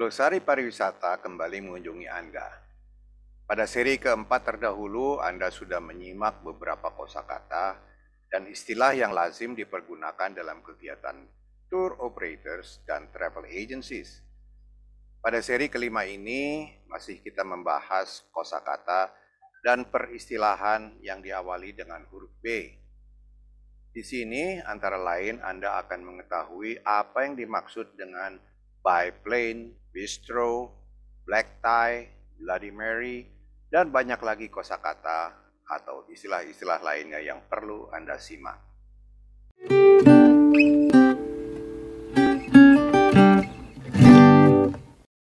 Glosari Pariwisata kembali mengunjungi Anda. Pada seri keempat terdahulu, Anda sudah menyimak beberapa kosakata dan istilah yang lazim dipergunakan dalam kegiatan tour operators dan travel agencies. Pada seri kelima ini, masih kita membahas kosakata dan peristilahan yang diawali dengan huruf B. Di sini, antara lain Anda akan mengetahui apa yang dimaksud dengan biplane, bistro, black tie, Bloody Mary, dan banyak lagi kosakata atau istilah-istilah lainnya yang perlu Anda simak.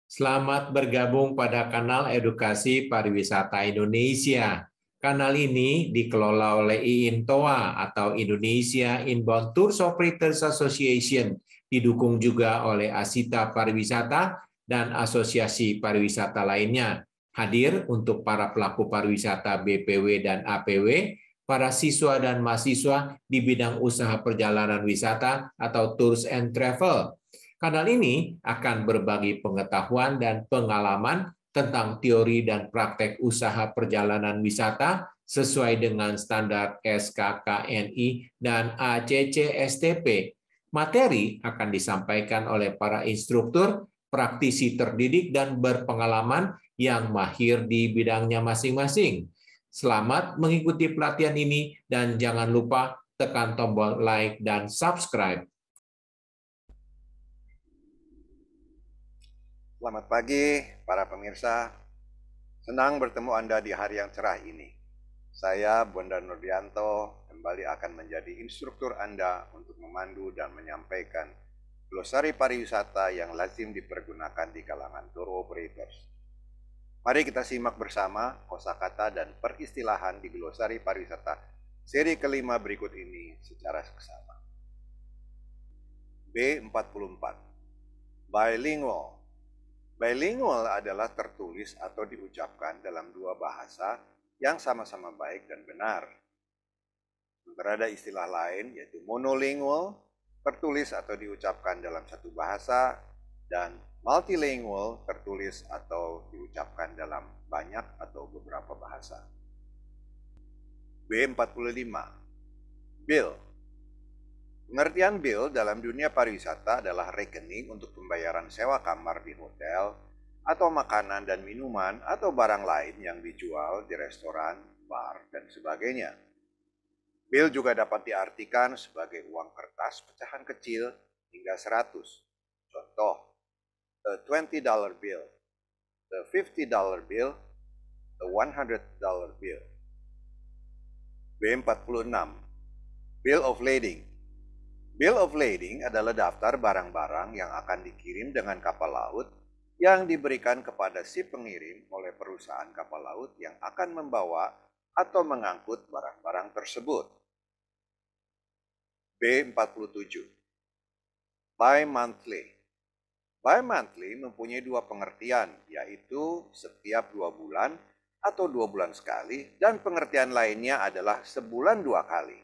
Selamat bergabung pada kanal Edukasi Pariwisata Indonesia. Kanal ini dikelola oleh IINTOA atau Indonesia Inbound Tours Operators Association, didukung juga oleh Asita Pariwisata dan asosiasi pariwisata lainnya. Hadir untuk para pelaku pariwisata BPW dan APW, para siswa dan mahasiswa di bidang usaha perjalanan wisata atau tours and travel. Kanal ini akan berbagi pengetahuan dan pengalaman tentang teori dan praktek usaha perjalanan wisata sesuai dengan standar SKKNI dan ACC/STP. Materi akan disampaikan oleh para instruktur, praktisi terdidik, dan berpengalaman yang mahir di bidangnya masing-masing. Selamat mengikuti pelatihan ini dan jangan lupa tekan tombol like dan subscribe. Selamat pagi para pemirsa. Senang bertemu Anda di hari yang cerah ini. Saya Bondan Nurdianto kembali akan menjadi instruktur Anda untuk memandu dan menyampaikan glosari pariwisata yang lazim dipergunakan di kalangan tour operators. Mari kita simak bersama kosakata dan peristilahan di glosari pariwisata seri kelima berikut ini secara seksama. B44. Bilingual. Bilingual adalah tertulis atau diucapkan dalam dua bahasa yang sama-sama baik dan benar. Sementara ada istilah lain yaitu monolingual, tertulis atau diucapkan dalam satu bahasa, dan multilingual, tertulis atau diucapkan dalam banyak atau beberapa bahasa. B45. Bill. Pengertian bill dalam dunia pariwisata adalah rekening untuk pembayaran sewa kamar di hotel atau makanan dan minuman atau barang lain yang dijual di restoran, bar, dan sebagainya. Bill juga dapat diartikan sebagai uang kertas pecahan kecil hingga 100. Contoh, a $20 bill, the $50 bill, the $100 bill. B46. Bill of lading. Bill of lading adalah daftar barang-barang yang akan dikirim dengan kapal laut yang diberikan kepada si pengirim oleh perusahaan kapal laut yang akan membawa atau mengangkut barang-barang tersebut. B47. Bi-monthly. Bi-monthly mempunyai dua pengertian, yaitu setiap 2 bulan atau 2 bulan sekali, dan pengertian lainnya adalah sebulan 2 kali.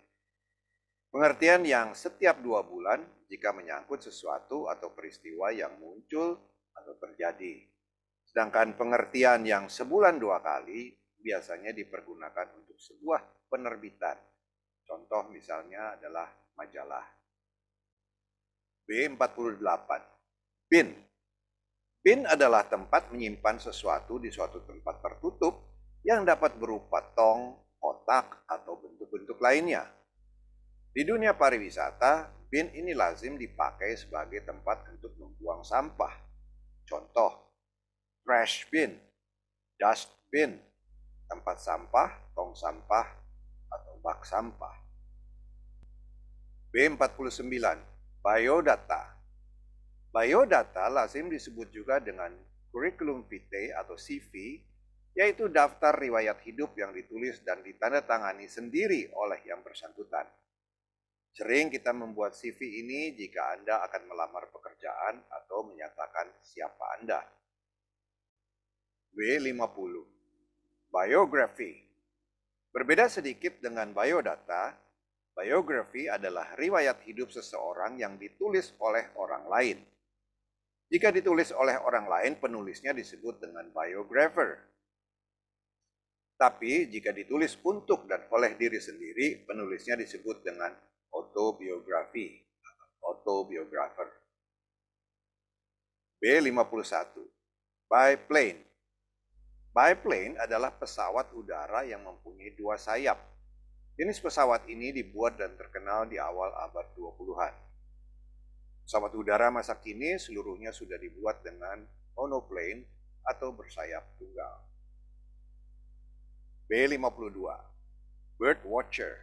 Pengertian yang setiap 2 bulan jika menyangkut sesuatu atau peristiwa yang muncul atau terjadi. Sedangkan pengertian yang sebulan 2 kali biasanya dipergunakan untuk sebuah penerbitan. Contoh misalnya adalah majalah. B48. Bin. Bin adalah tempat menyimpan sesuatu di suatu tempat tertutup yang dapat berupa tong, kotak, atau bentuk-bentuk lainnya. Di dunia pariwisata, bin ini lazim dipakai sebagai tempat untuk membuang sampah. Contoh, trash bin, dust bin, tempat sampah, tong sampah, atau bak sampah. B49. Biodata. Biodata lazim disebut juga dengan curriculum vitae atau CV, yaitu daftar riwayat hidup yang ditulis dan ditandatangani sendiri oleh yang bersangkutan. Sering kita membuat CV ini jika Anda akan melamar pekerjaan atau menyatakan siapa Anda. B50. Biography. Berbeda sedikit dengan biodata, biografi adalah riwayat hidup seseorang yang ditulis oleh orang lain. Jika ditulis oleh orang lain, penulisnya disebut dengan biographer. Tapi jika ditulis untuk dan oleh diri sendiri, penulisnya disebut dengan autobiografi, autobiographer. B51. Biplane. Biplane adalah pesawat udara yang mempunyai dua sayap. Jenis pesawat ini dibuat dan terkenal di awal abad 20-an. Pesawat udara masa kini seluruhnya sudah dibuat dengan monoplane atau bersayap tunggal. B52. Birdwatcher.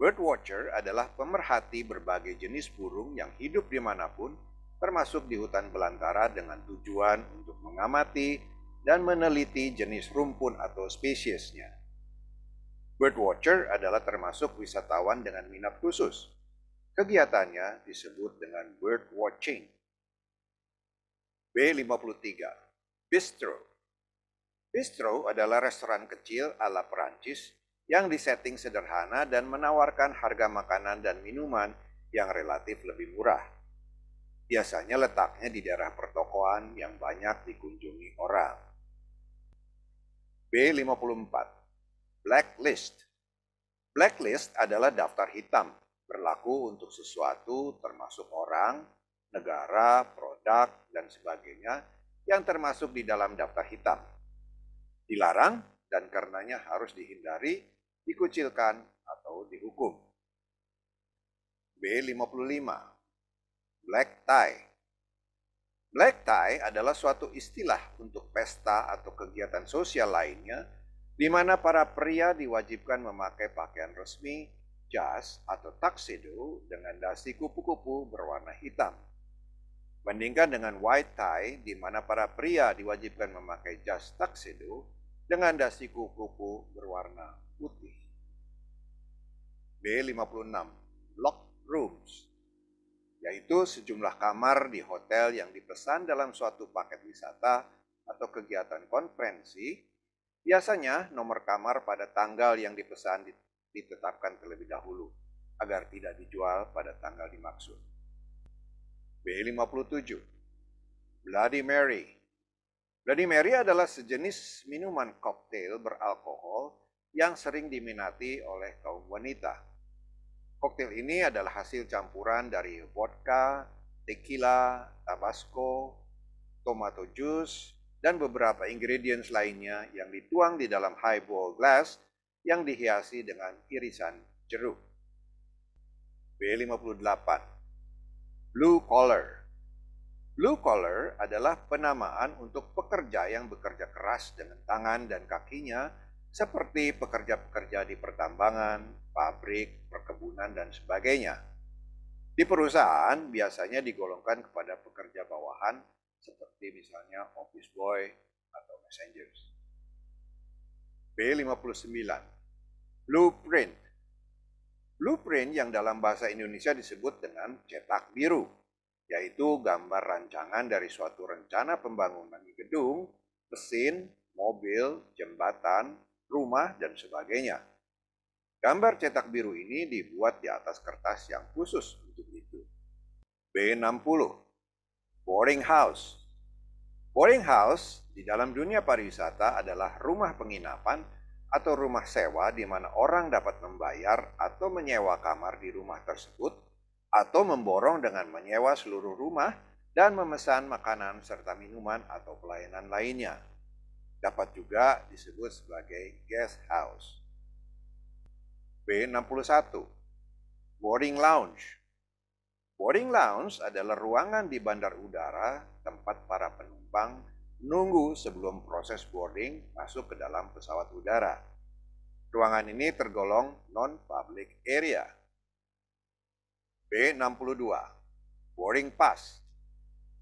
Birdwatcher adalah pemerhati berbagai jenis burung yang hidup dimanapun, termasuk di hutan belantara dengan tujuan untuk mengamati dan meneliti jenis rumpun atau spesiesnya. Birdwatcher adalah termasuk wisatawan dengan minat khusus. Kegiatannya disebut dengan birdwatching. B53. Bistro. Bistro adalah restoran kecil ala Perancis yang disetting sederhana dan menawarkan harga makanan dan minuman yang relatif lebih murah. Biasanya letaknya di daerah pertokoan yang banyak dikunjungi orang. B54. Blacklist. Blacklist adalah daftar hitam, berlaku untuk sesuatu termasuk orang, negara, produk, dan sebagainya yang termasuk di dalam daftar hitam. Dilarang dan karenanya harus dihindari, dikucilkan, atau dihukum. B55. Black tie. Black tie adalah suatu istilah untuk pesta atau kegiatan sosial lainnya di mana para pria diwajibkan memakai pakaian resmi, jas, atau tuxedo dengan dasi kupu-kupu berwarna hitam. Bandingkan dengan white tie di mana para pria diwajibkan memakai jas tuxedo dengan dasi kupu-kupu berwarna putih. B56. Locked rooms, yaitu sejumlah kamar di hotel yang dipesan dalam suatu paket wisata atau kegiatan konferensi. Biasanya nomor kamar pada tanggal yang dipesan ditetapkan terlebih dahulu agar tidak dijual pada tanggal dimaksud. B57. Bloody Mary. Bloody Mary adalah sejenis minuman koktail beralkohol yang sering diminati oleh kaum wanita. Koktail ini adalah hasil campuran dari vodka, tequila, tabasco, tomato juice, dan beberapa ingredients lainnya yang dituang di dalam highball glass yang dihiasi dengan irisan jeruk. B58. Blue collar. Blue collar adalah penamaan untuk pekerja yang bekerja keras dengan tangan dan kakinya, seperti pekerja-pekerja di pertambangan, pabrik, perkebunan, dan sebagainya. Di perusahaan biasanya digolongkan kepada pekerja bawahan, seperti misalnya office boy atau messengers. B59. Blueprint. Blueprint yang dalam bahasa Indonesia disebut dengan cetak biru, yaitu gambar rancangan dari suatu rencana pembangunan gedung, mesin, mobil, jembatan, rumah, dan sebagainya. Gambar cetak biru ini dibuat di atas kertas yang khusus untuk itu. B60. Boarding house. Boarding house di dalam dunia pariwisata adalah rumah penginapan atau rumah sewa di mana orang dapat membayar atau menyewa kamar di rumah tersebut atau memborong dengan menyewa seluruh rumah dan memesan makanan serta minuman atau pelayanan lainnya. Dapat juga disebut sebagai guest house. B61. Boarding lounge. Boarding lounge adalah ruangan di bandar udara tempat para penumpang menunggu sebelum proses boarding masuk ke dalam pesawat udara. Ruangan ini tergolong non-public area. B62. Boarding pass.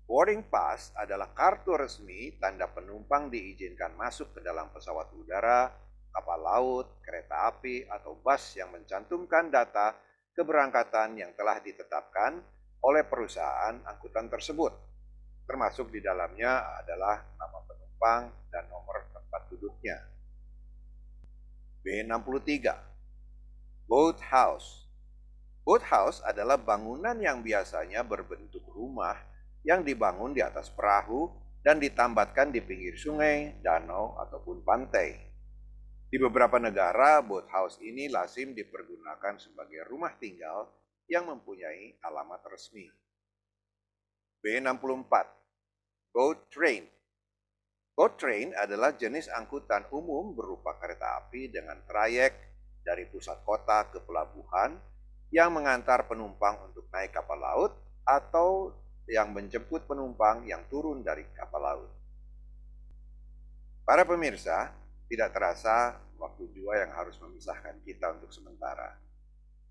Boarding pass adalah kartu resmi tanda penumpang diizinkan masuk ke dalam pesawat udara, kapal laut, kereta api, atau bus yang mencantumkan data keberangkatan yang telah ditetapkan oleh perusahaan angkutan tersebut. Termasuk di dalamnya adalah nama penumpang dan nomor tempat duduknya. B63. Boat house. Boat house adalah bangunan yang biasanya berbentuk rumah yang dibangun di atas perahu dan ditambatkan di pinggir sungai, danau, ataupun pantai. Di beberapa negara, boathouse ini lazim dipergunakan sebagai rumah tinggal yang mempunyai alamat resmi. B64. Boat train. Boat train adalah jenis angkutan umum berupa kereta api dengan trayek dari pusat kota ke pelabuhan yang mengantar penumpang untuk naik kapal laut atau yang menjemput penumpang yang turun dari kapal laut. Para pemirsa, tidak terasa waktu jua yang harus memisahkan kita untuk sementara.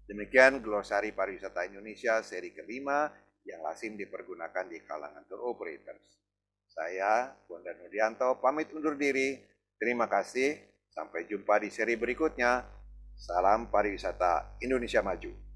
Demikian glosari pariwisata Indonesia seri kelima yang lazim dipergunakan di kalangan tour operators. Saya, Bondan Nudianto, pamit undur diri. Terima kasih. Sampai jumpa di seri berikutnya. Salam pariwisata Indonesia Maju.